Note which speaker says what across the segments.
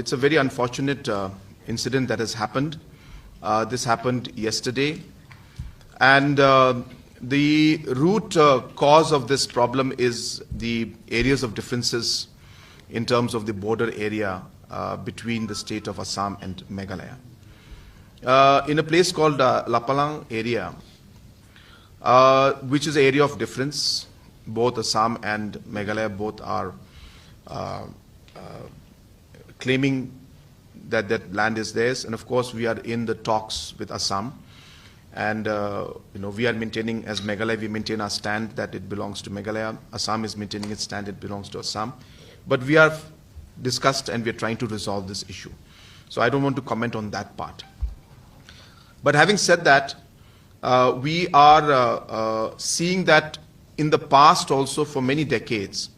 Speaker 1: It's a very unfortunate incident that has happened. This happened yesterday. And the root cause of this problem is the areas of differences in terms of the border area between the state of Assam and Meghalaya. In a place called Lapalang area, which is an area of difference, both Assam and Meghalaya both are claiming that that land is theirs, and of course we are in the talks with Assam, and we are maintaining, as Meghalaya, we maintain our stand that it belongs to Meghalaya. Assam is maintaining its stand, it belongs to Assam. But we are discussed and we are trying to resolve this issue. So I don't want to comment on that part. But having said that, we are seeing that in the past also for many decades,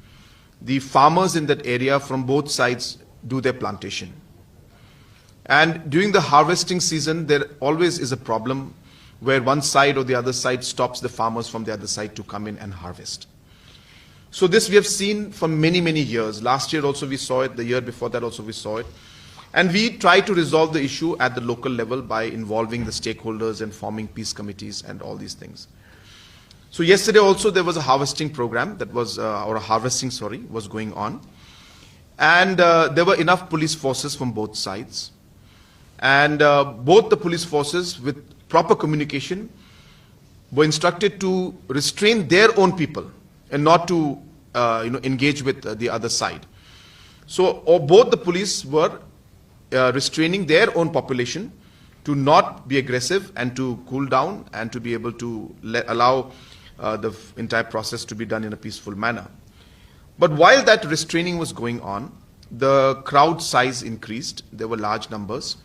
Speaker 1: the farmers in that area from both sides do their plantation. And during the harvesting season, there always is a problem where one side or the other side stops the farmers from the other side to come in and harvest. So this we have seen for many, many years. Last year also we saw it, the year before that also we saw it. And we try to resolve the issue at the local level by involving the stakeholders and forming peace committees and all these things. So yesterday also there was a harvesting program that was, was going on. And there were enough police forces from both sides. And both the police forces, with proper communication, were instructed to restrain their own people and not to engage with the other side. So both the police were restraining their own population to not be aggressive and to cool down and to be able to allow the entire process to be done in a peaceful manner. But while that restraining was going on, the crowd size increased. There were large numbers.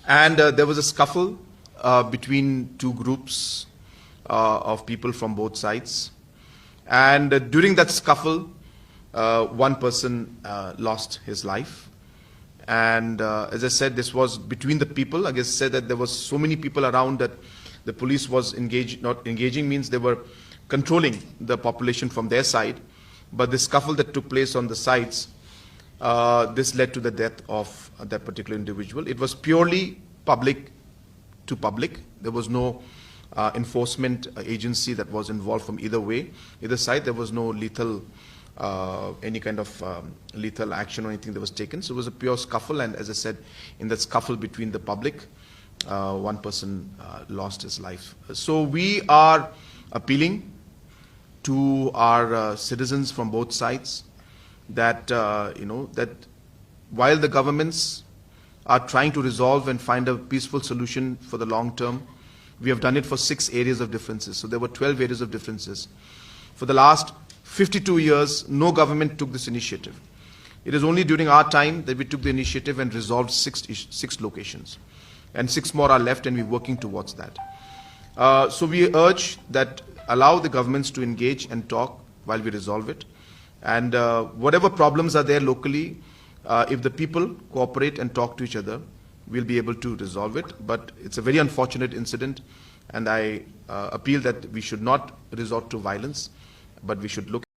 Speaker 1: And there was a scuffle between two groups of people from both sides. And during that scuffle, one person lost his life. And as I said, this was between the people. I guess said that there was so many people around that the police was not engaging means they were controlling the population from their side. But the scuffle that took place on the sides, this led to the death of that particular individual. It was purely public to public. There was no enforcement agency that was involved from either side. There was no lethal, any kind of lethal action or anything that was taken. So it was a pure scuffle, and as I said, in that scuffle between the public, one person lost his life. So we are appealing to our citizens from both sides that, that while the governments are trying to resolve and find a peaceful solution for the long term, we have done it for 6 areas of differences. So there were 12 areas of differences. For the last 52 years, no government took this initiative. It is only during our time that we took the initiative and resolved 6 locations. And 6 more are left, and we're working towards that. So we urge that allow the governments to engage and talk while we resolve it. And whatever problems are there locally, if the people cooperate and talk to each other, we'll be able to resolve it. But it's a very unfortunate incident, and I appeal that we should not resort to violence, but we should look